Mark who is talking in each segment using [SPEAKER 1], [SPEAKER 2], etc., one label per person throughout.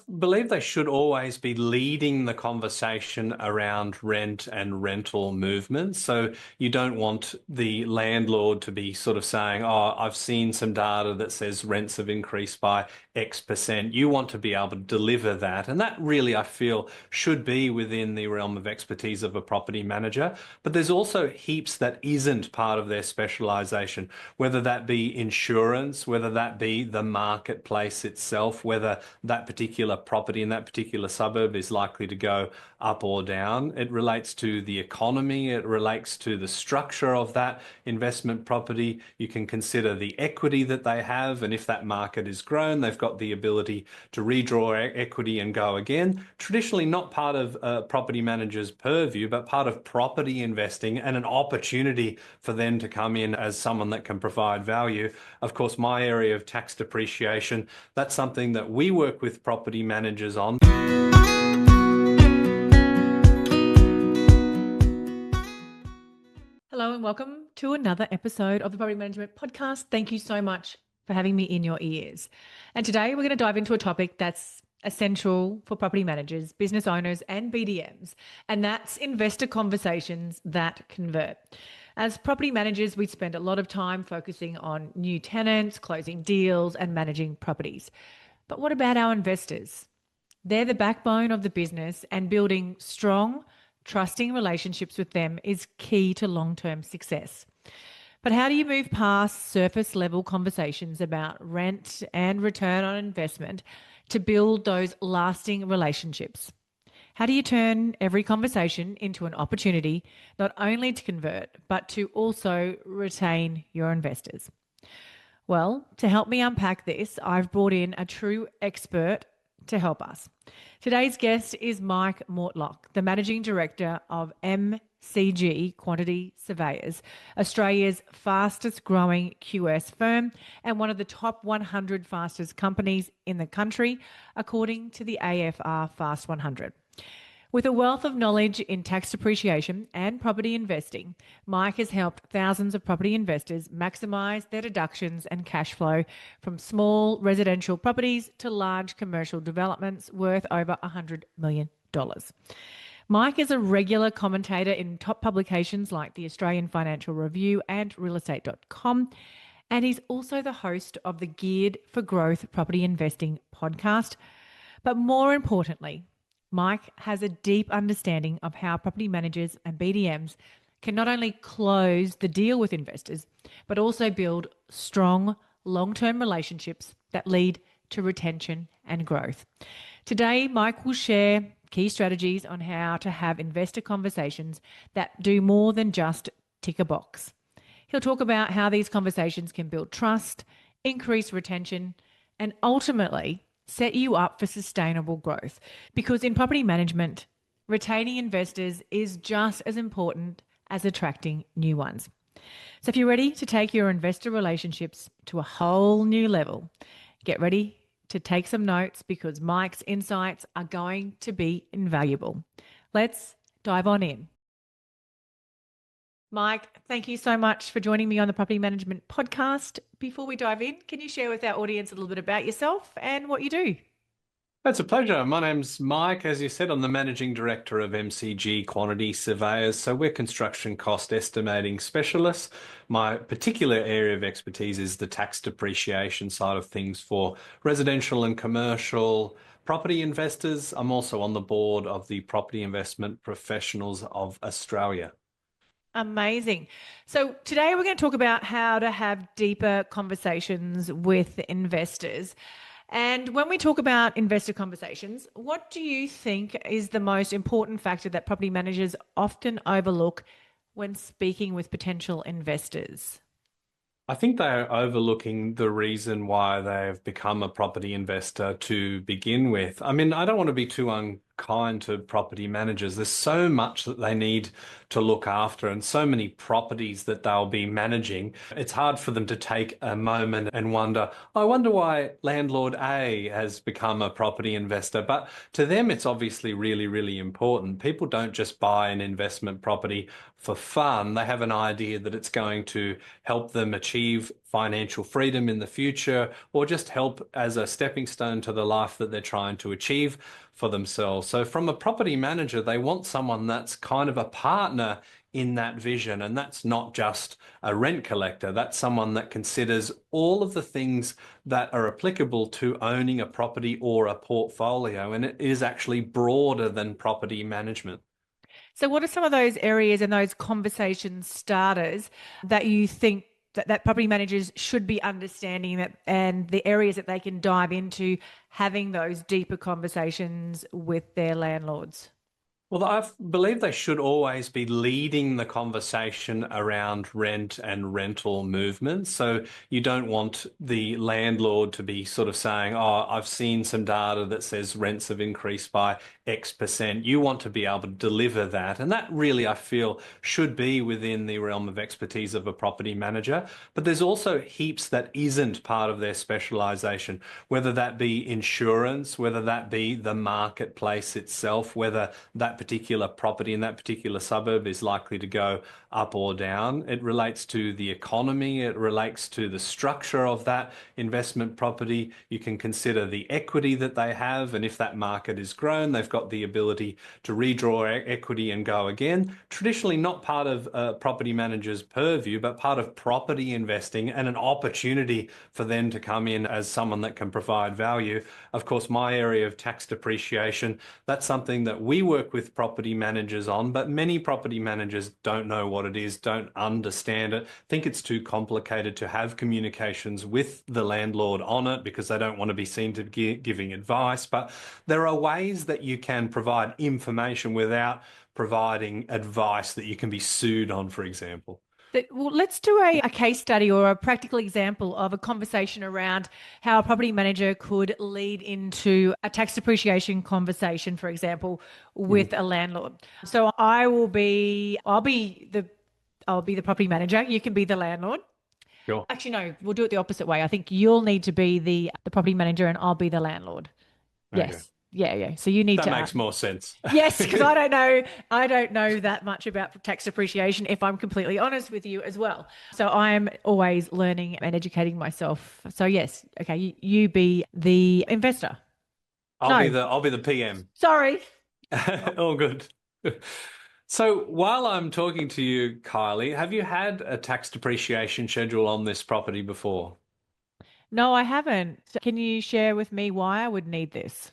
[SPEAKER 1] believe they should always be leading the conversation around rent and rental movements. So you don't want the landlord to be sort of saying, "Oh, I've seen some data that says rents have increased by X%." You want to be able to deliver that. And that really, I feel, should be within the realm of expertise of a property manager. But there's also heaps that isn't part of their specialization, whether that be insurance, whether that be the marketplace itself, whether that particular property in that particular suburb is likely to go up or down. It relates to the economy. It relates to the structure of that investment property. You can consider the equity that they have. And if that market is grown, they've got the ability to redraw equity and go again. Traditionally not part of a property manager's purview, but part of property investing and an opportunity for them to come in as someone that can provide value. Of course, my area of tax depreciation, that's something that we work with property managers on.
[SPEAKER 2] Hello and welcome to another episode of the Property Management Podcast. Thank you so much for having me in your ears. And today we're going to dive into a topic that's essential for property managers, business owners, and BDMs, and that's investor conversations that convert. As property managers, we spend a lot of time focusing on new tenants, closing deals, and managing properties. But what about our investors? They're the backbone of the business, and building strong, trusting relationships with them is key to long-term success. But how do you move past surface level conversations about rent and return on investment to build those lasting relationships? How do you turn every conversation into an opportunity not only to convert, but to also retain your investors? Well, to help me unpack this, I've brought in a true expert to help us. Today's guest is Mike Mortlock, the Managing Director of MCG Quantity Surveyors, Australia's fastest growing QS firm and one of the top 100 fastest companies in the country, according to the AFR Fast 100. With a wealth of knowledge in tax depreciation and property investing, Mike has helped thousands of property investors maximise their deductions and cash flow from small residential properties to large commercial developments worth over $100 million. Mike is a regular commentator in top publications like the Australian Financial Review and realestate.com, and he's also the host of the Geared for Growth Property Investing podcast. But more importantly, Mike has a deep understanding of how property managers and BDMs can not only close the deal with investors, but also build strong long-term relationships that lead to retention and growth. Today, Mike will share key strategies on how to have investor conversations that do more than just tick a box. He'll talk about how these conversations can build trust, increase retention, and ultimately set you up for sustainable growth. Because in property management, retaining investors is just as important as attracting new ones. So if you're ready to take your investor relationships to a whole new level, get ready to take some notes because Mike's insights are going to be invaluable. Let's dive on in. Mike, thank you so much for joining me on the Property Management Podcast. Before we dive in, can you share with our audience a little bit about yourself and what you do?
[SPEAKER 1] It's a pleasure. My name's Mike. As you said, I'm the Managing Director of MCG Quantity Surveyors. So we're construction cost estimating specialists. My particular area of expertise is the tax depreciation side of things for residential and commercial property investors. I'm also on the board of the Property Investment Professionals of Australia.
[SPEAKER 2] Amazing. So today we're going to talk about how to have deeper conversations with investors. And when we talk about investor conversations, what do you think is the most important factor that property managers often overlook when speaking with potential investors?
[SPEAKER 1] I think they're overlooking the reason why they've become a property investor to begin with. I mean, I don't want to be too kind to property managers. There's so much that they need to look after and so many properties that they'll be managing. It's hard for them to take a moment and wonder, I wonder why landlord A has become a property investor. But to them, it's obviously really, really important. People don't just buy an investment property for fun. They have an idea that it's going to help them achieve financial freedom in the future, or just help as a stepping stone to the life that they're trying to achieve for themselves. So from a property manager, they want someone that's kind of a partner in that vision. And that's not just a rent collector. That's someone that considers all of the things that are applicable to owning a property or a portfolio. And it is actually broader than property management.
[SPEAKER 2] So, what are some of those areas and those conversation starters that you think that property managers should be understanding that, and the areas that they can dive into having those deeper conversations with their landlords?
[SPEAKER 1] Well, I believe they should always be leading the conversation around rent and rental movements. So you don't want the landlord to be sort of saying, oh, I've seen some data that says rents have increased by X%. You want to be able to deliver that. And that really, I feel, should be within the realm of expertise of a property manager. But there's also heaps that isn't part of their specialization, whether that be insurance, whether that be the marketplace itself, whether that particular property in that particular suburb is likely to go up or down. It relates to the economy. It relates to the structure of that investment property. You can consider the equity that they have. And if that market is grown, they've got the ability to redraw equity and go again. Traditionally not part of a property manager's purview, but part of property investing and an opportunity for them to come in as someone that can provide value. Of course, my area of tax depreciation, that's something that we work with property managers on, but many property managers don't know what it is, don't understand it, think it's too complicated to have communications with the landlord on it because they don't want to be seen to be giving advice. But there are ways that you can provide information without providing advice that you can be sued on, for example.
[SPEAKER 2] Well, let's do a case study or a practical example of a conversation around how a property manager could lead into a tax depreciation conversation, for example, with a landlord. So I'll be the property manager. You can be the landlord.
[SPEAKER 1] Sure.
[SPEAKER 2] Actually, no, we'll do it the opposite way. I think you'll need to be the property manager and I'll be the landlord.
[SPEAKER 1] Okay.
[SPEAKER 2] Yes. Yeah, yeah. So you need
[SPEAKER 1] That
[SPEAKER 2] to
[SPEAKER 1] makes more sense.
[SPEAKER 2] yes, because I don't know that much about tax depreciation, if I'm completely honest with you as well. So I'm always learning and educating myself. So yes, okay, you be the investor. No,
[SPEAKER 1] I'll be the PM.
[SPEAKER 2] sorry.
[SPEAKER 1] All good. So while I'm talking to you, Kylie, have you had a tax depreciation schedule on this property before?
[SPEAKER 2] No, I haven't. Can you share with me why I would need this?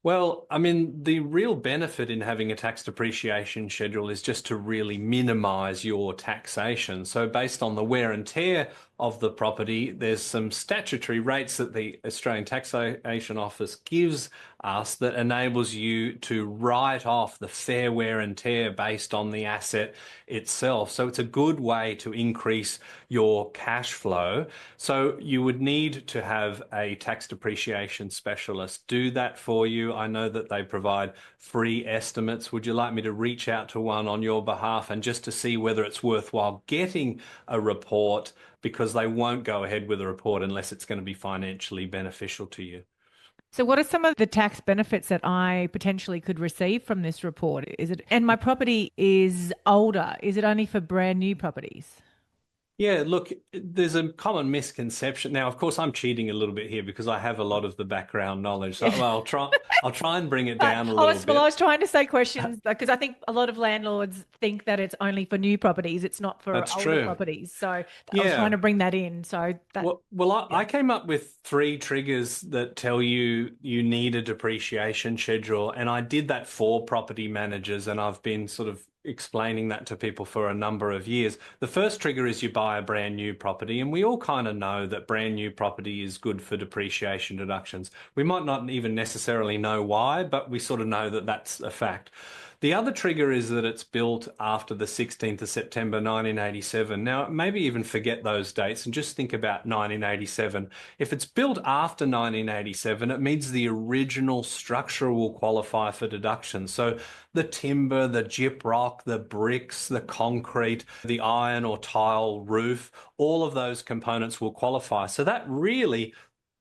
[SPEAKER 1] Well, I mean, the real benefit in having a tax depreciation schedule is just to really minimize your taxation. So based on the wear and tear of the property, there's some statutory rates that the Australian Taxation Office gives us that enables you to write off the fair wear and tear based on the asset itself. So it's a good way to increase your cash flow. So you would need to have a tax depreciation specialist do that for you. I know that they provide free estimates. Would you like me to reach out to one on your behalf and just to see whether it's worthwhile getting a report, because they won't go ahead with a report unless it's going to be financially beneficial to you?
[SPEAKER 2] So what are some of the tax benefits that I potentially could receive from this report? Is it, and my property is older, is it only for brand new properties?
[SPEAKER 1] Yeah, look, there's a common misconception. Now, of course, I'm cheating a little bit here because I have a lot of the background knowledge. So, well, I'll try and bring it down a little
[SPEAKER 2] Well, I
[SPEAKER 1] bit.
[SPEAKER 2] was trying to say questions because I think a lot of landlords think that it's only for new properties. It's not for
[SPEAKER 1] That's
[SPEAKER 2] older
[SPEAKER 1] true.
[SPEAKER 2] properties. So I was trying
[SPEAKER 1] Yeah.
[SPEAKER 2] to bring that in. So that,
[SPEAKER 1] I came up with three triggers that tell you you need a depreciation schedule, and I did that for property managers, and I've been sort of explaining that to people for a number of years. The first trigger is you buy a brand new property, and we all kind of know that brand new property is good for depreciation deductions. We might not even necessarily know why, but we sort of know that that's a fact. The other trigger is that it's built after the 16th of September 1987. Now, maybe even forget those dates and just think about 1987. If it's built after 1987, it means the original structure will qualify for deduction. So the timber, the gyprock, the bricks, the concrete, the iron or tile roof, all of those components will qualify. So that really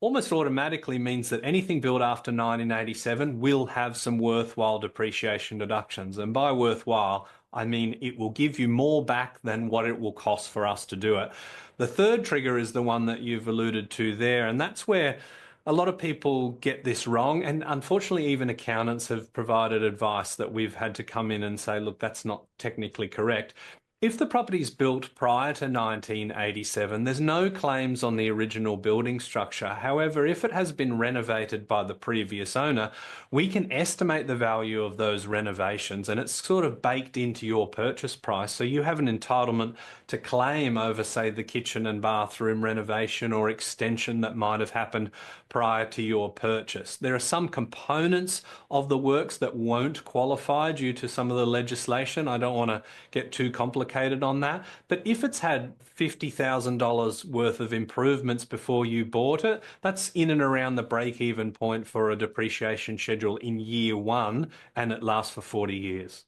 [SPEAKER 1] almost automatically means that anything built after 1987 will have some worthwhile depreciation deductions. And by worthwhile, I mean it will give you more back than what it will cost for us to do it. The third trigger is the one that you've alluded to there, and that's where a lot of people get this wrong. And unfortunately, even accountants have provided advice that we've had to come in and say, look, that's not technically correct. If the property is built prior to 1987, there's no claims on the original building structure. However, if it has been renovated by the previous owner, we can estimate the value of those renovations, and it's sort of baked into your purchase price. So you have an entitlement to claim over, say, the kitchen and bathroom renovation or extension that might have happened prior to your purchase. There are some components of the works that won't qualify due to some of the legislation. I don't want to get too complicated on that. But if it's had $50,000 worth of improvements before you bought it, that's in and around the break-even point for a depreciation schedule in year one, and it lasts for 40 years.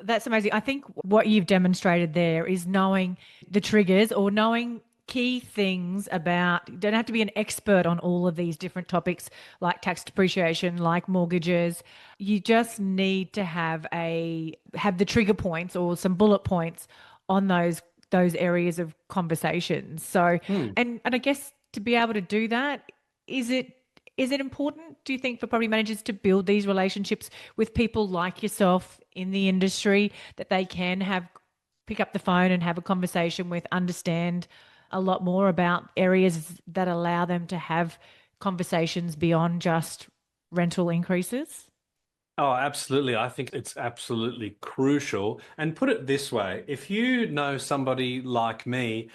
[SPEAKER 2] That's amazing. I think what you've demonstrated there is knowing the triggers or knowing key things about, you don't have to be an expert on all of these different topics like tax depreciation, like mortgages. You just need to have the trigger points or some bullet points on those areas of conversations. So, and I guess to be able to do that, is it important, do you think, for property managers to build these relationships with people like yourself in the industry that they can pick up the phone and have a conversation with, understand a lot more about areas that allow them to have conversations beyond just rental increases?
[SPEAKER 1] Oh, absolutely. I think it's absolutely crucial. And put it this way, if you know somebody like me,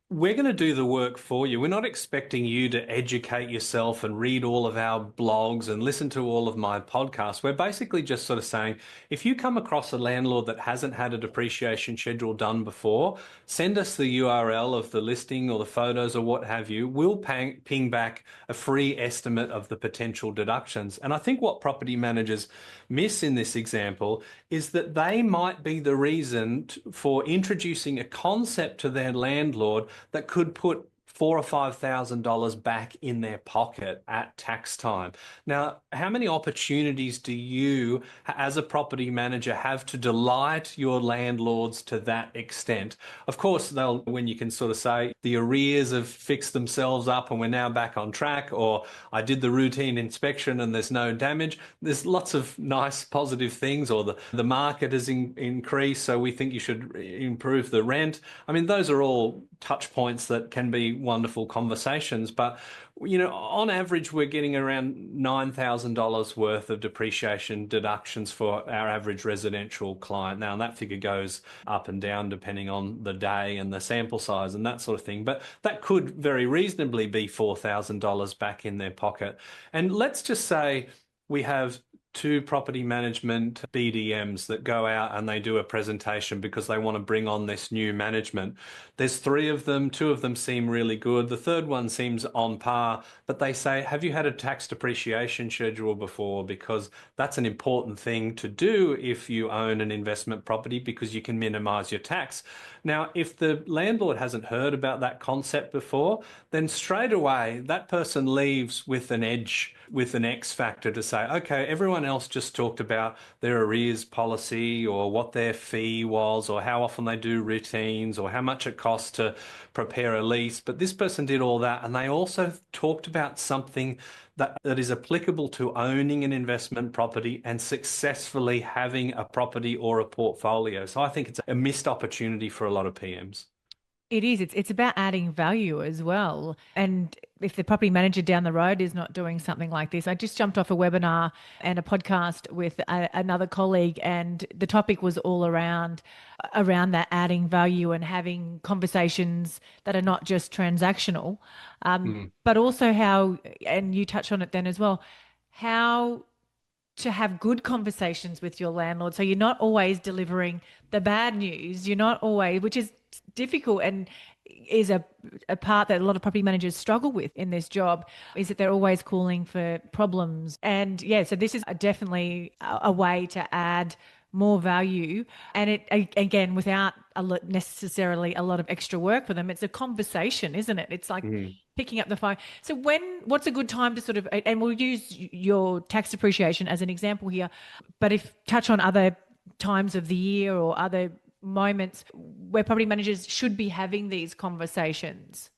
[SPEAKER 1] we're going to do the work for you. We're not expecting you to educate yourself and read all of our blogs and listen to all of my podcasts. We're basically just sort of saying, if you come across a landlord that hasn't had a depreciation schedule done before, send us the URL of the listing or the photos or what have you. We'll ping back a free estimate of the potential deductions. And I think what property managers miss in this example is that they might be the reason for introducing a concept to their landlord that could put $4,000 or $5,000 back in their pocket at tax time. Now, how many opportunities do you, as a property manager, have to delight your landlords to that extent? Of course, when you can sort of say the arrears have fixed themselves up and we're now back on track, or I did the routine inspection and there's no damage. There's lots of nice positive things, or the market has increased, so we think you should improve the rent. I mean, those are all touch points that can be wonderful conversations, but on average, we're getting around $9,000 worth of depreciation deductions for our average residential client. Now, that figure goes up and down depending on the day and the sample size and that sort of thing, but that could very reasonably be $4,000 back in their pocket. And let's just say we have two property management BDMs that go out and they do a presentation because they want to bring on this new management. There's three of them, two of them seem really good. The third one seems on par, but they say, have you had a tax depreciation schedule before? Because that's an important thing to do if you own an investment property, because you can minimize your tax. Now, if the landlord hasn't heard about that concept before, then straight away that person leaves with an edge, with an X factor to say, okay, everyone else just talked about their arrears policy or what their fee was or how often they do routines or how much it costs to prepare a lease. But this person did all that, and they also talked about something that is applicable to owning an investment property and successfully having a property or a portfolio. So I think it's a missed opportunity for a lot of PMs.
[SPEAKER 2] It is. It's about adding value as well. And if the property manager down the road is not doing something like this, I just jumped off a webinar and a podcast with another colleague, and the topic was all around that adding value and having conversations that are not just transactional, but also how, and you touch on it then as well, how to have good conversations with your landlord. So you're not always delivering the bad news. You're not always, which is difficult and is a part that a lot of property managers struggle with in this job, is that they're always calling for problems. And yeah, so this is definitely a way to add more value, and it again without necessarily a lot of extra work for them. It's a conversation, isn't it? It's like picking up the phone. So what's a good time to sort of, and we'll use your tax depreciation as an example here, but if touch on other times of the year or other moments where property managers should be having these conversations.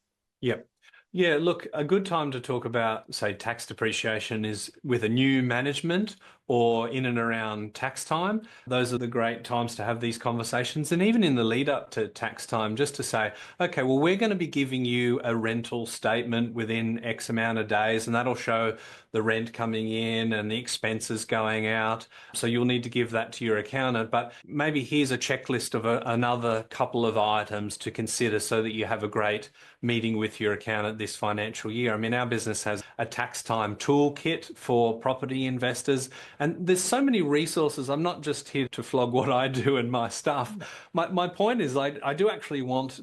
[SPEAKER 1] Yep. Yeah, look, a good time to talk about, say, tax depreciation is with a new management or in and around tax time. Those are the great times to have these conversations. And even in the lead up to tax time, just to say, okay, well, we're going to be giving you a rental statement within X amount of days, and that'll show the rent coming in and the expenses going out. So you'll need to give that to your accountant. But maybe here's a checklist of another couple of items to consider so that you have a great meeting with your accountant this financial year. I mean, our business has a tax time toolkit for property investors, and there's so many resources. I'm not just here to flog what I do and my stuff. My point is I do actually want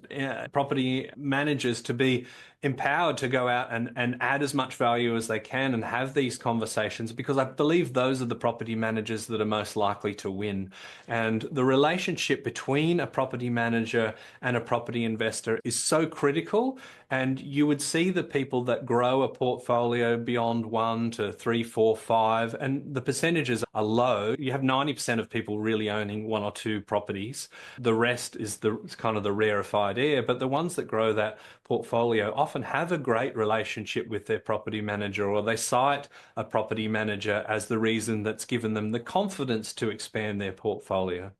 [SPEAKER 1] property managers to be empowered to go out and add as much value as they can and have these conversations, because I believe those are the property managers that are most likely to win. And the relationship between a property manager and a property investor is so critical. And you would see the people that grow a portfolio beyond 1 to 3, 4, 5, and the percentages are low. You have 90% of people really owning 1 or 2 properties. The rest is kind of the rarefied air. But the ones that grow that portfolio often have a great relationship with their property manager, or they cite a property manager as the reason that's given them the confidence to expand their portfolio.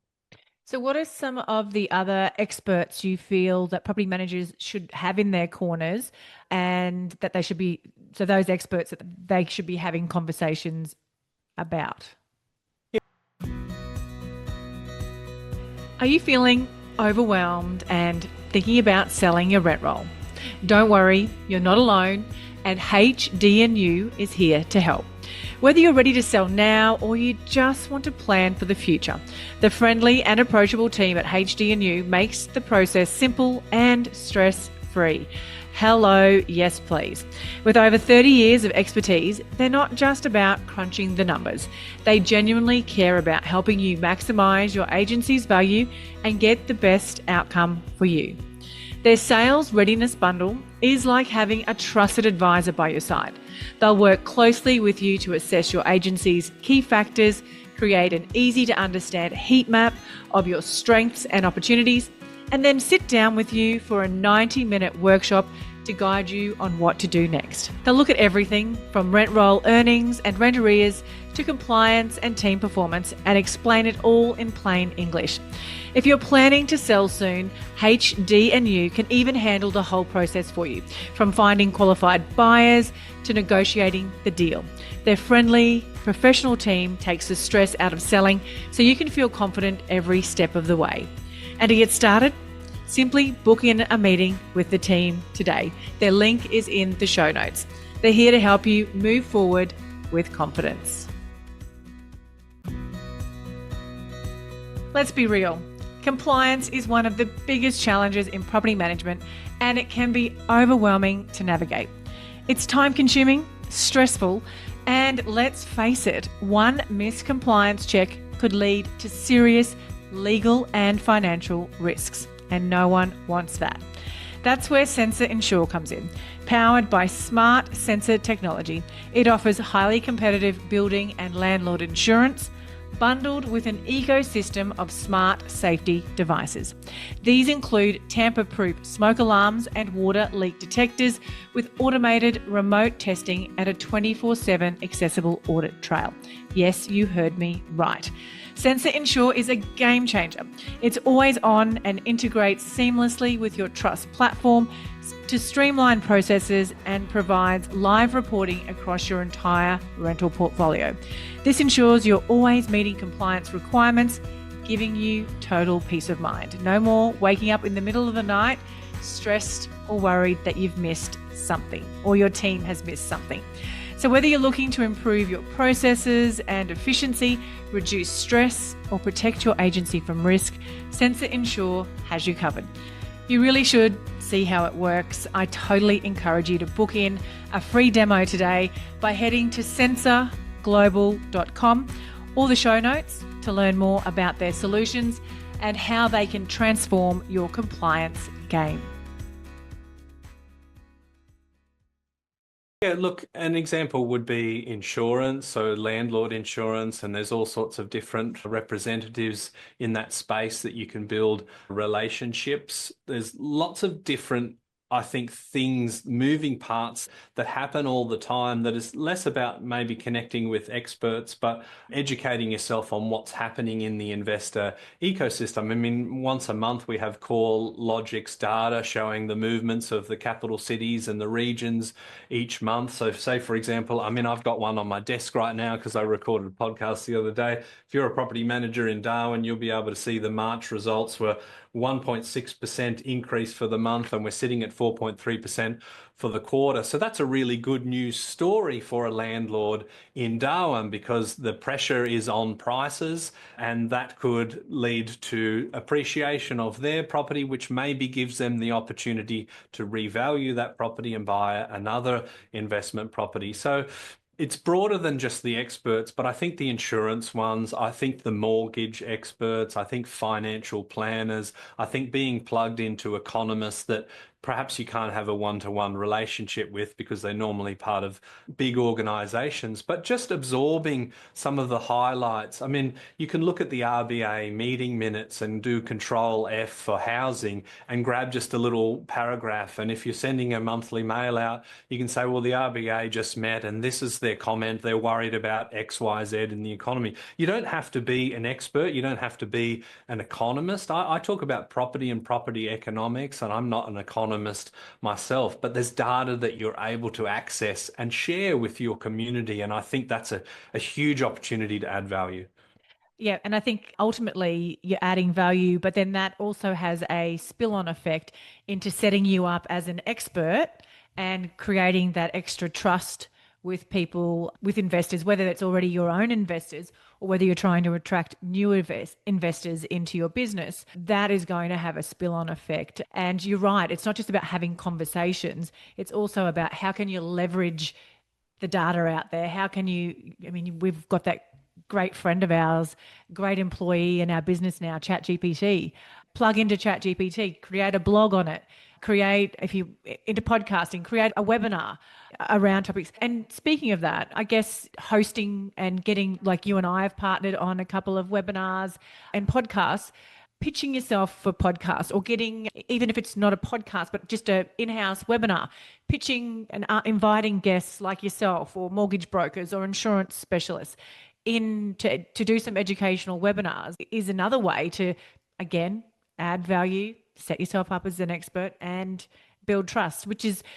[SPEAKER 2] So what are some of the other experts you feel that property managers should have in their corners, and that they should be, so those experts that they should be having conversations about? Are you feeling overwhelmed and thinking about selling your rent roll? Don't worry, you're not alone, and HDNU is here to help. Whether you're ready to sell now or you just want to plan for the future, the friendly and approachable team at HDNU makes the process simple and stress-free. Hello, yes please. With over 30 years of expertise, they're not just about crunching the numbers. They genuinely care about helping you maximize your agency's value and get the best outcome for you. Their sales readiness bundle is like having a trusted advisor by your side. They'll work closely with you to assess your agency's key factors, create an easy to understand heat map of your strengths and opportunities, and then sit down with you for a 90-minute workshop to guide you on what to do next. They'll look at everything from rent roll earnings and rent arrears to compliance and team performance and explain it all in plain English. If you're planning to sell soon, HDNU can even handle the whole process for you, from finding qualified buyers to negotiating the deal. Their friendly, professional team takes the stress out of selling so you can feel confident every step of the way. And to get started, simply book in a meeting with the team today. Their link is in the show notes. They're here to help you move forward with confidence. Let's be real. Compliance is one of the biggest challenges in property management, and it can be overwhelming to navigate. It's time-consuming, stressful, and let's face it, one missed compliance check could lead to serious legal and financial risks, and no one wants that. That's where Sensor Insure comes in. Powered by smart sensor technology, it offers highly competitive building and landlord insurance, bundled with an ecosystem of smart safety devices. These include tamper-proof smoke alarms and water leak detectors with automated remote testing and a 24/7 accessible audit trail. Yes, you heard me right. Sensor Insure is a game changer. It's always on and integrates seamlessly with your trust platform to streamline processes and provides live reporting across your entire rental portfolio. This ensures you're always meeting compliance requirements, giving you total peace of mind. No more waking up in the middle of the night stressed or worried that you've missed something or your team has missed something. So whether you're looking to improve your processes and efficiency, reduce stress, or protect your agency from risk, Sensor Insure has you covered. You really should see how it works. I totally encourage you to book in a free demo today by heading to sensorglobal.com or the show notes to learn more about their solutions and how they can transform your compliance game.
[SPEAKER 1] Yeah, look, an example would be insurance, so landlord insurance, and there's all sorts of different representatives in that space that you can build relationships. There's lots of different, I think, things, moving parts that happen all the time that is less about maybe connecting with experts, but educating yourself on what's happening in the investor ecosystem. I mean, once a month we have CoreLogic's data showing the movements of the capital cities and the regions each month. So say, for example, I mean, I've got one on my desk right now because I recorded a podcast the other day. If you're a property manager in Darwin, you'll be able to see the March results were 1.6% increase for the month, and we're sitting at 4.3% for the quarter. So that's a really good news story for a landlord in Darwin because the pressure is on prices, and that could lead to appreciation of their property, which maybe gives them the opportunity to revalue that property and buy another investment property. So it's broader than just the experts, but I think the insurance ones, I think the mortgage experts, I think financial planners, I think being plugged into economists that perhaps you can't have a one-to-one relationship with because they're normally part of big organizations, but just absorbing some of the highlights. I mean, you can look at the RBA meeting minutes and do Control F for housing and grab just a little paragraph. And if you're sending a monthly mail out, you can say, well, the RBA just met and this is their comment. They're worried about X, Y, Z in the economy. You don't have to be an expert. You don't have to be an economist. I talk about property and property economics, and I'm not an economist myself, but there's data that you're able to access and share with your community. And I think that's a huge opportunity to add value.
[SPEAKER 2] Yeah, and I think ultimately you're adding value, but then that also has a spill-on effect into setting you up as an expert and creating that extra trust with people, with investors, whether it's already your own investors or whether you're trying to attract new investors into your business. That is going to have a spill-on effect. And you're right, it's not just about having conversations, it's also about how can you leverage the data out there? How can you, I mean, we've got that great friend of ours, great employee in our business now, ChatGPT. Plug into ChatGPT, create a blog on it, create, if you into podcasting, create a webinar around topics. And speaking of that, I guess hosting and getting, like you and I have partnered on a couple of webinars and podcasts, pitching yourself for podcasts or getting, even if it's not a podcast, but just a in-house webinar, pitching and inviting guests like yourself or mortgage brokers or insurance specialists in to do some educational webinars is another way to, again, add value, set yourself up as an expert and build trust,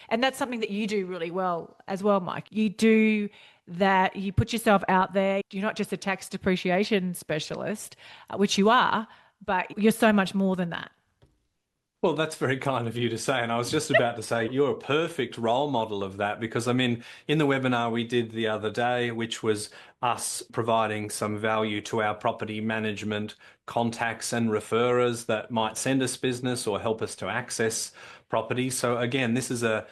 [SPEAKER 2] and that's something that you do really well as well, Mike. You do that, you put yourself out there. You're not just a tax depreciation specialist, which you are, but you're so much more than that.
[SPEAKER 1] Well, that's very kind of you to say. And I was just about to say you're a perfect role model of that because, I mean, in the webinar we did the other day, which was us providing some value to our property management contacts and referrers that might send us business or help us to access property. So again, this is a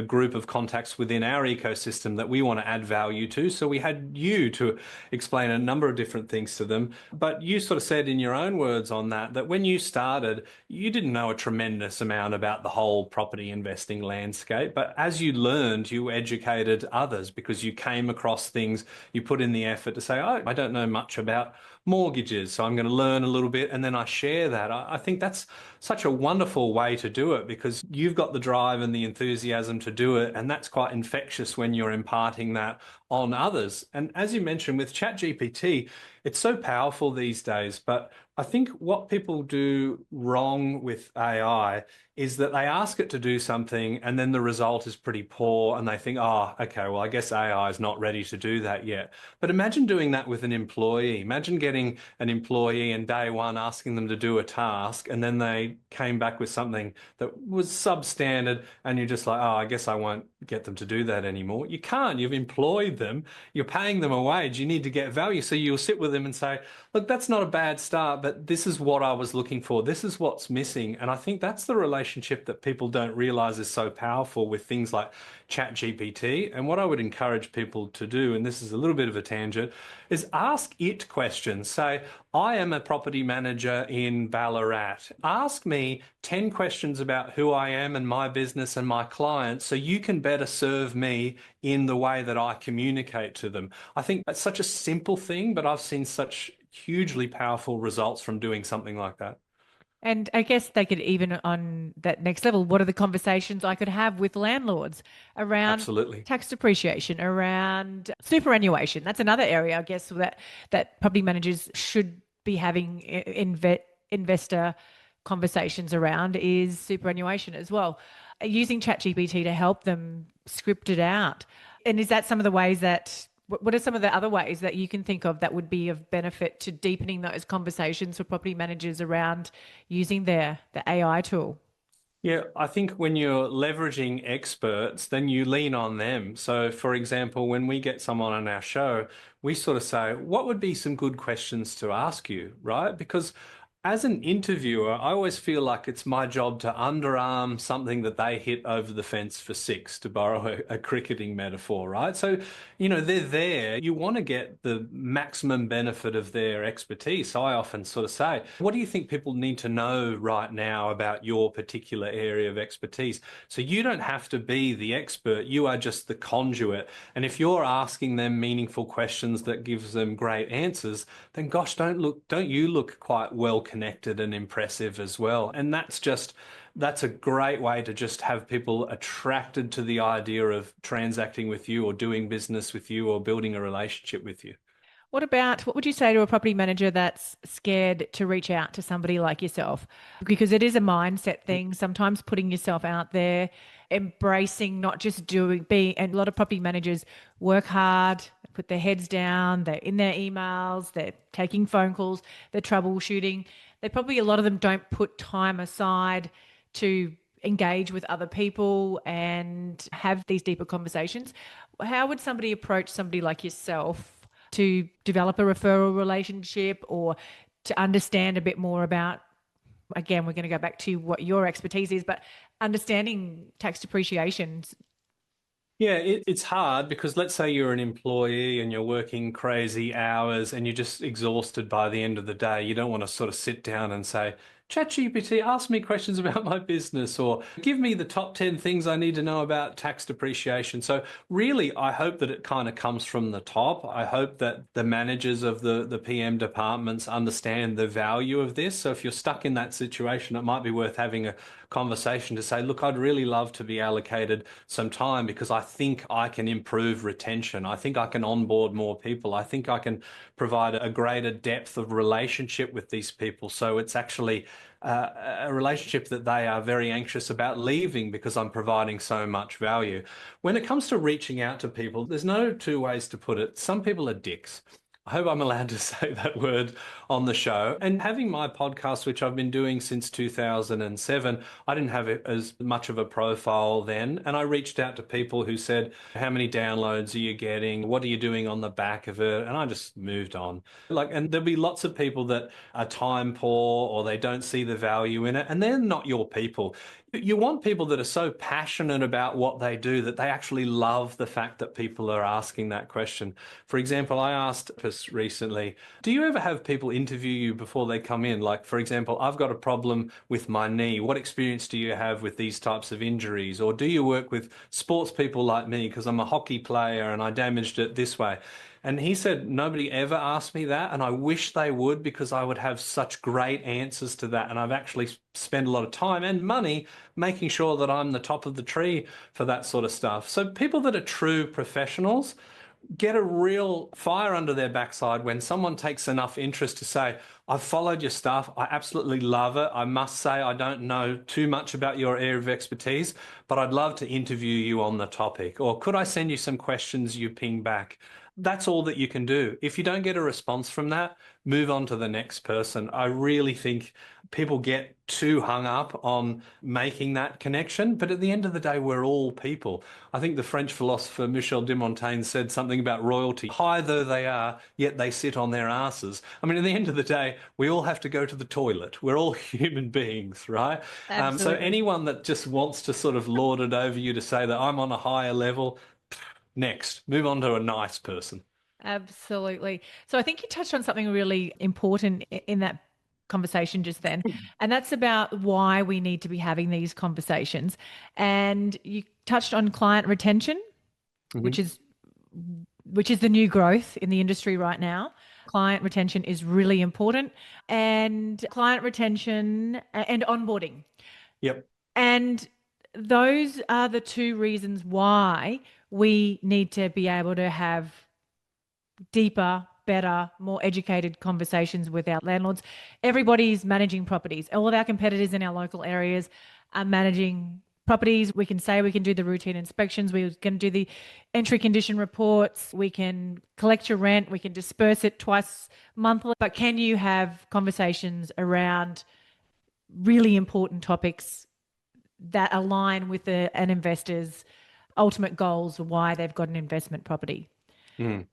[SPEAKER 1] group of contacts within our ecosystem that we want to add value to. So we had you to explain a number of different things to them. But you sort of said in your own words on that when you started, you didn't know a tremendous amount about the whole property investing landscape. But as you learned, you educated others because you came across things, you put in the effort to say, oh, I don't know much about mortgages, so I'm going to learn a little bit, and then I share that. I think that's such a wonderful way to do it because you've got the drive and the enthusiasm to do it, and that's quite infectious when you're imparting that on others. And as you mentioned with ChatGPT, it's so powerful these days, but I think what people do wrong with AI is that they ask it to do something and then the result is pretty poor and they think, oh, okay, well, I guess AI is not ready to do that yet. But imagine doing that with an employee. Imagine getting an employee and day one asking them to do a task and then they came back with something that was substandard and you're just like, oh, I guess I won't get them to do that anymore. You can't. You've employed them. You're paying them a wage. You need to get value. So you'll sit with them and say, look, that's not a bad start, but this is what I was looking for. This is what's missing. And I think that's the relationship that people don't realize is so powerful with things like ChatGPT. And what I would encourage people to do, and this is a little bit of a tangent, is ask it questions. Say, I am a property manager in Ballarat. Ask me 10 questions about who I am and my business and my clients so you can better serve me in the way that I communicate to them. I think that's such a simple thing, but I've seen such hugely powerful results from doing something like that.
[SPEAKER 2] And I guess they could even on that next level, what are the conversations I could have with landlords around
[SPEAKER 1] Absolutely.
[SPEAKER 2] tax depreciation, around superannuation? That's another area, I guess, that property managers should be having investor conversations around is superannuation as well. Using ChatGPT to help them script it out. And is that some of the ways that what are some of the other ways that you can think of that would be of benefit to deepening those conversations for property managers around using the AI tool?
[SPEAKER 1] Yeah, I think when you're leveraging experts, then you lean on them. So, for example, when we get someone on our show, we sort of say, what would be some good questions to ask you, right? Because as an interviewer, I always feel like it's my job to underarm something that they hit over the fence for six, to borrow a cricketing metaphor, right? So, they're there. You want to get the maximum benefit of their expertise. So I often sort of say, what do you think people need to know right now about your particular area of expertise? So you don't have to be the expert. You are just the conduit. And if you're asking them meaningful questions that gives them great answers, then gosh, don't you look quite well connected and impressive as well? And that's a great way to just have people attracted to the idea of transacting with you or doing business with you or building a relationship with you.
[SPEAKER 2] What would you say to a property manager that's scared to reach out to somebody like yourself? Because it is a mindset thing, sometimes putting yourself out there, embracing not just and a lot of property managers work hard, put their heads down, they're in their emails, they're taking phone calls, they're troubleshooting. A lot of them don't put time aside to engage with other people and have these deeper conversations. How would somebody approach somebody like yourself to develop a referral relationship or to understand a bit more about, again, we're going to go back to what your expertise is, but understanding tax depreciation?
[SPEAKER 1] Yeah, it's hard because let's say you're an employee and you're working crazy hours and you're just exhausted by the end of the day. You don't want to sort of sit down and say, ChatGPT, ask me questions about my business or give me the top 10 things I need to know about tax depreciation. So really, I hope that it kind of comes from the top. I hope that the managers of the PM departments understand the value of this. So if you're stuck in that situation, it might be worth having a conversation to say, look, I'd really love to be allocated some time because I think I can improve retention. I think I can onboard more people. I think I can provide a greater depth of relationship with these people. So it's actually a relationship that they are very anxious about leaving because I'm providing so much value. When it comes to reaching out to people, there's no two ways to put it. Some people are dicks. I hope I'm allowed to say that word on the show. And having my podcast, which I've been doing since 2007, I didn't have as much of a profile then. And I reached out to people who said, how many downloads are you getting? What are you doing on the back of it? And I just moved on. And there'll be lots of people that are time poor or they don't see the value in it. And they're not your people. You want people that are so passionate about what they do that they actually love the fact that people are asking that question. For example, I asked us recently, do you ever have people interview you before they come in? Like, for example, I've got a problem with my knee. What experience do you have with these types of injuries? Or do you work with sports people like me because I'm a hockey player and I damaged it this way? And he said, nobody ever asked me that. And I wish they would because I would have such great answers to that. And I've actually spent a lot of time and money making sure that I'm the top of the tree for that sort of stuff. So people that are true professionals get a real fire under their backside when someone takes enough interest to say, I've followed your stuff. I absolutely love it. I must say, I don't know too much about your area of expertise, but I'd love to interview you on the topic. Or could I send you some questions you ping back? That's all that you can do. If you don't get a response from that, move on to the next person. I really think people get too hung up on making that connection, but at the end of the day, we're all people. I think the French philosopher Michel de Montaigne said something about royalty. High though they are, yet they sit on their asses. I mean, at the end of the day, we all have to go to the toilet. We're all human beings, right? So
[SPEAKER 2] Absolutely.
[SPEAKER 1] anyone that just wants to sort of lord it over you to say that I'm on a higher level, next, move on to a nice person.
[SPEAKER 2] Absolutely. So I think you touched on something really important in that conversation just then, and that's about why we need to be having these conversations. And you touched on client retention, which
[SPEAKER 1] Mhm.
[SPEAKER 2] is which is the new growth in the industry right now. Client retention is really important, and client retention and onboarding.
[SPEAKER 1] Yep.
[SPEAKER 2] And those are the two reasons why we need to be able to have deeper, better, more educated conversations with our landlords. Everybody's managing properties. All of our competitors in our local areas are managing properties. We can say we can do the routine inspections, we can do the entry condition reports, we can collect your rent, we can disperse it twice monthly. But can you have conversations around really important topics that align with an investor's ultimate goals, why they've got an investment property?
[SPEAKER 1] Mm.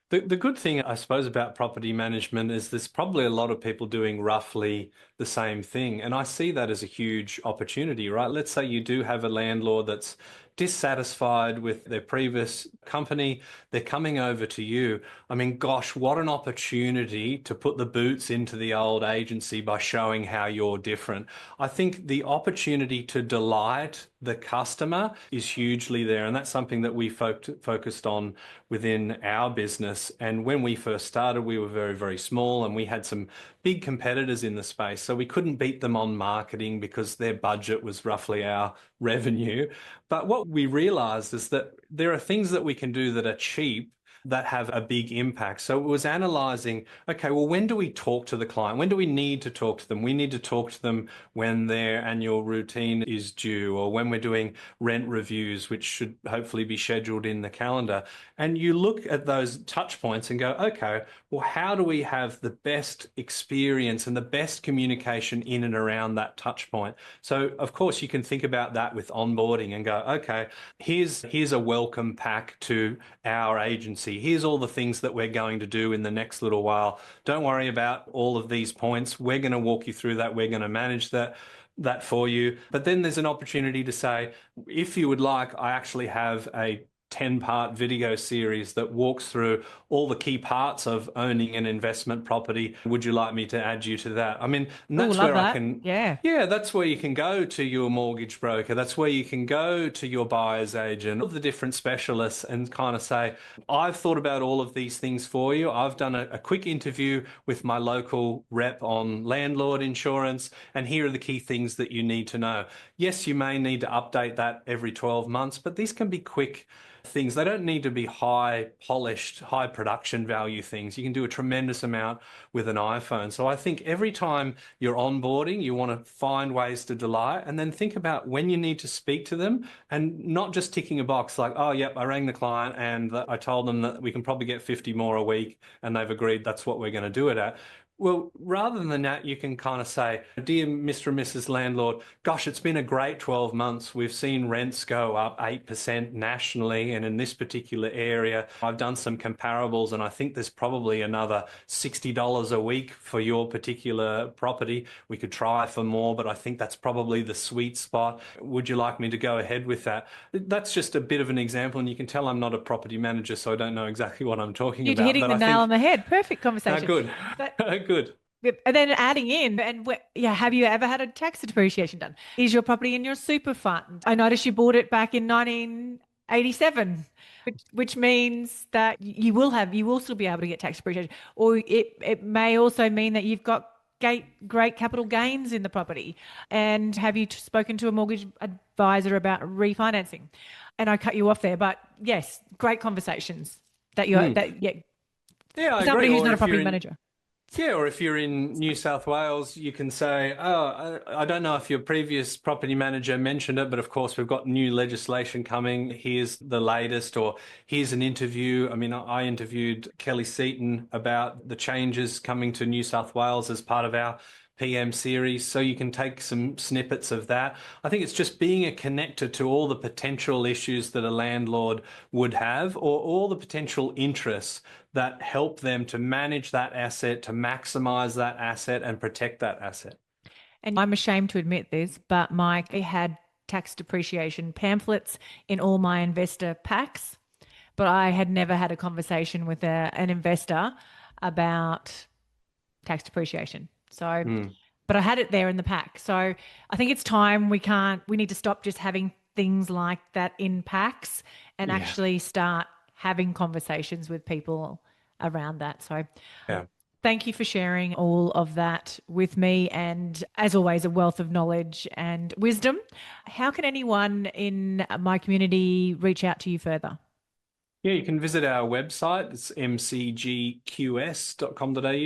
[SPEAKER 1] The good thing, I suppose, about property management is there's probably a lot of people doing roughly the same thing. And I see that as a huge opportunity, right? Let's say you do have a landlord that's dissatisfied with their previous company, they're coming over to you. I mean, gosh, what an opportunity to put the boots into the old agency by showing how you're different. I think the opportunity to delight the customer is hugely there. And that's something that we focused on within our business. And when we first started, we were very, very small and we had some big competitors in the space. So we couldn't beat them on marketing because their budget was roughly our revenue. But what we realized is that there are things that we can do that are cheap that have a big impact. So it was analyzing, okay, well, when do we talk to the client? When do we need to talk to them? We need to talk to them when their annual routine is due or when we're doing rent reviews, which should hopefully be scheduled in the calendar. And you look at those touch points and go, okay, well, how do we have the best experience and the best communication in and around that touch point? So, of course, you can think about that with onboarding and go, okay, here's a welcome pack to our agency. Here's all the things that we're going to do in the next little while. Don't worry about all of these points. We're going to walk you through that. We're going to manage that for you. But then there's an opportunity to say, if you would like, I actually have a 10-part video series that walks through all the key parts of owning an investment property. Would you like me to add you to that? I mean, and
[SPEAKER 2] Oh,
[SPEAKER 1] that's
[SPEAKER 2] love
[SPEAKER 1] where I
[SPEAKER 2] that.
[SPEAKER 1] can,
[SPEAKER 2] Yeah.
[SPEAKER 1] yeah, that's where you can go to your mortgage broker. That's where you can go to your buyer's agent, all the different specialists and kind of say, I've thought about all of these things for you. I've done a quick interview with my local rep on landlord insurance, and here are the key things that you need to know. Yes, you may need to update that every 12 months, but these can be quick things. They don't need to be high polished, high production value things. You can do a tremendous amount with an iPhone. So I think every time you're onboarding, you want to find ways to delight and then think about when you need to speak to them and not just ticking a box like, oh, yep, I rang the client and I told them that we can probably get 50 more a week and they've agreed that's what we're going to do it at. Well, rather than that, you can kind of say, Dear Mr. and Mrs. Landlord, gosh, it's been a great 12 months. We've seen rents go up 8% nationally and in this particular area. I've done some comparables and I think there's probably another $60 a week for your particular property. We could try for more, but I think that's probably the sweet spot. Would you like me to go ahead with that? That's just a bit of an example, and you can tell I'm not a property manager, so I don't know exactly what I'm talking
[SPEAKER 2] You're
[SPEAKER 1] about,
[SPEAKER 2] hitting
[SPEAKER 1] but
[SPEAKER 2] the
[SPEAKER 1] I
[SPEAKER 2] nail on
[SPEAKER 1] think,
[SPEAKER 2] the head. Perfect conversation.
[SPEAKER 1] good.
[SPEAKER 2] But
[SPEAKER 1] Good.
[SPEAKER 2] and then adding in, yeah, have you ever had a tax depreciation done? Is your property in your super fund? I noticed you bought it back in 1987, which means that you will still be able to get tax depreciation, or it may also mean that you've got great capital gains in the property. And have you spoken to a mortgage advisor about refinancing? And I cut you off there, but yes, great conversations that
[SPEAKER 1] Mm.
[SPEAKER 2] yeah,
[SPEAKER 1] Yeah, I
[SPEAKER 2] for
[SPEAKER 1] agree.
[SPEAKER 2] somebody who's
[SPEAKER 1] Or
[SPEAKER 2] not a
[SPEAKER 1] if you're
[SPEAKER 2] property
[SPEAKER 1] in,
[SPEAKER 2] manager.
[SPEAKER 1] Yeah, or if you're in New South Wales, you can say, oh, I don't know if your previous property manager mentioned it, but of course we've got new legislation coming. Here's the latest, or here's an interview. I mean, I interviewed Kelly Seaton about the changes coming to New South Wales as part of our PM series. So you can take some snippets of that. I think it's just being a connector to all the potential issues that a landlord would have, or all the potential interests that help them to manage that asset, to maximize that asset and protect that asset.
[SPEAKER 2] And I'm ashamed to admit this, but Mike had tax depreciation pamphlets in all my investor packs, but I had never had a conversation with an investor about tax depreciation. So, but I had it there in the pack. So I think it's time we need to stop just having things like that in packs and actually start having conversations with people around that. So thank you for sharing all of that with me. And as always, a wealth of knowledge and wisdom. How can anyone in my community reach out to you further?
[SPEAKER 1] Yeah, you can visit our website. It's mcgqs.com.au.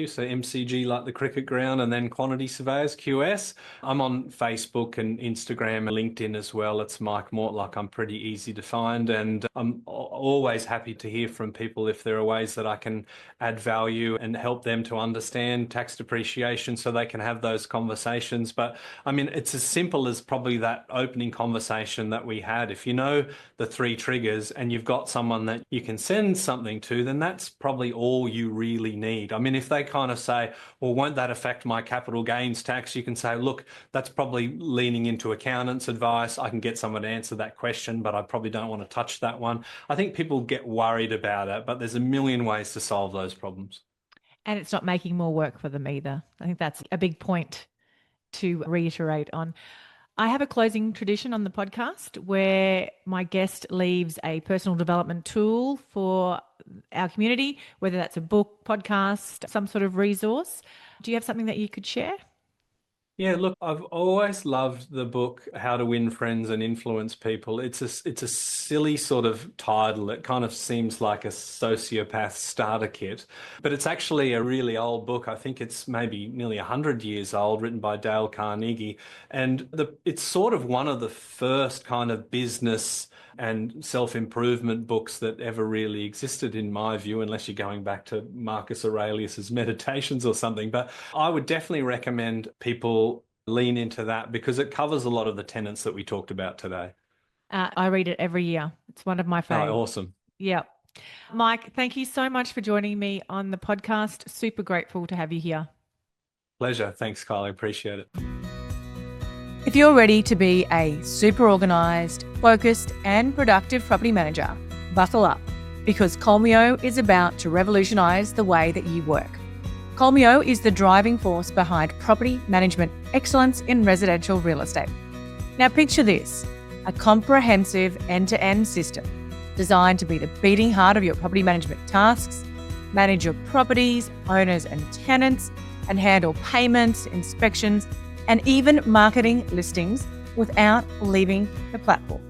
[SPEAKER 1] So MCG like the cricket ground, and then Quantity Surveyors QS. I'm on Facebook and Instagram and LinkedIn as well. It's Mike Mortlock. I'm pretty easy to find, and I'm always happy to hear from people if there are ways that I can add value and help them to understand tax depreciation so they can have those conversations. But I mean, it's as simple as probably that opening conversation that we had. If you know the 3 triggers and you've got someone that you can send something to, then that's probably all you really need. I mean, if they kind of say, well, won't that affect my capital gains tax? You can say, look, that's probably leaning into accountant's advice. I can get someone to answer that question, but I probably don't want to touch that one. I think people get worried about it, but there's a million ways to solve those problems.
[SPEAKER 2] And it's not making more work for them either. I think that's a big point to reiterate on. I have a closing tradition on the podcast where my guest leaves a personal development tool for our community, whether that's a book, podcast, some sort of resource. Do you have something that you could share?
[SPEAKER 1] Yeah, look, I've always loved the book How to Win Friends and Influence People. It's a silly sort of title. It kind of seems like a sociopath starter kit, but it's actually a really old book. I think it's maybe nearly 100 years old, written by Dale Carnegie. And it's sort of one of the first kind of business and self-improvement books that ever really existed, in my view, unless you're going back to Marcus Aurelius's Meditations or something. But I would definitely recommend people lean into that because it covers a lot of the tenets that we talked about today.
[SPEAKER 2] I read it every year. It's one of my favorites.
[SPEAKER 1] Oh, awesome.
[SPEAKER 2] Yeah. Mike, thank you so much for joining me on the podcast. Super grateful to have you here.
[SPEAKER 1] Pleasure. Thanks, Kylie. Appreciate it.
[SPEAKER 3] If you're ready to be a super organised, focused and productive property manager, buckle up because Colmio is about to revolutionise the way that you work. Colmio is the driving force behind property management excellence in residential real estate. Now picture this, a comprehensive end-to-end system designed to be the beating heart of your property management tasks, manage your properties, owners and tenants, and handle payments, inspections, and even marketing listings without leaving the platform.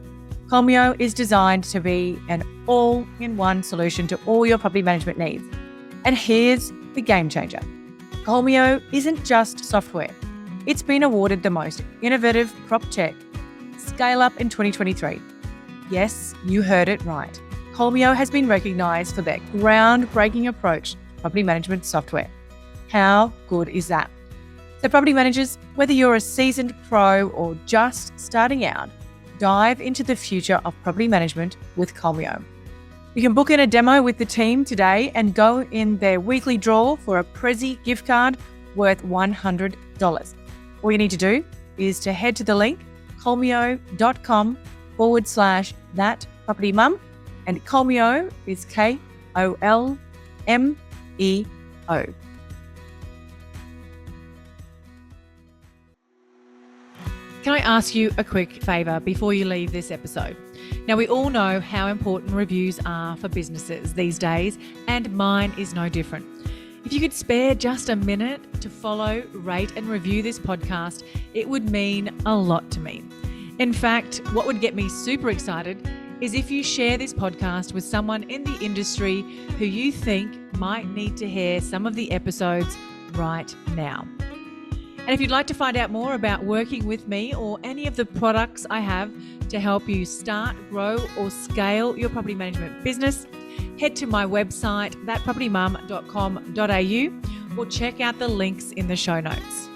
[SPEAKER 3] Colmio is designed to be an all-in-one solution to all your property management needs. And here's the game changer. Colmio isn't just software. It's been awarded the most innovative prop tech scale up in 2023. Yes, you heard it right. Colmio has been recognised for their groundbreaking approach to property management software. How good is that? So property managers, whether you're a seasoned pro or just starting out, dive into the future of property management with Colmio. You can book in a demo with the team today and go in their weekly draw for a Prezi gift card worth $100. All you need to do is to head to the link colmio.com/thatpropertymum, and Colmio is KOLMEO.
[SPEAKER 2] Can I ask you a quick favour before you leave this episode? Now, we all know how important reviews are for businesses these days, and mine is no different. If you could spare just a minute to follow, rate and review this podcast, it would mean a lot to me. In fact, what would get me super excited is if you share this podcast with someone in the industry who you think might need to hear some of the episodes right now. And if you'd like to find out more about working with me or any of the products I have to help you start, grow, or scale your property management business, head to my website, thatpropertymum.com.au, or check out the links in the show notes.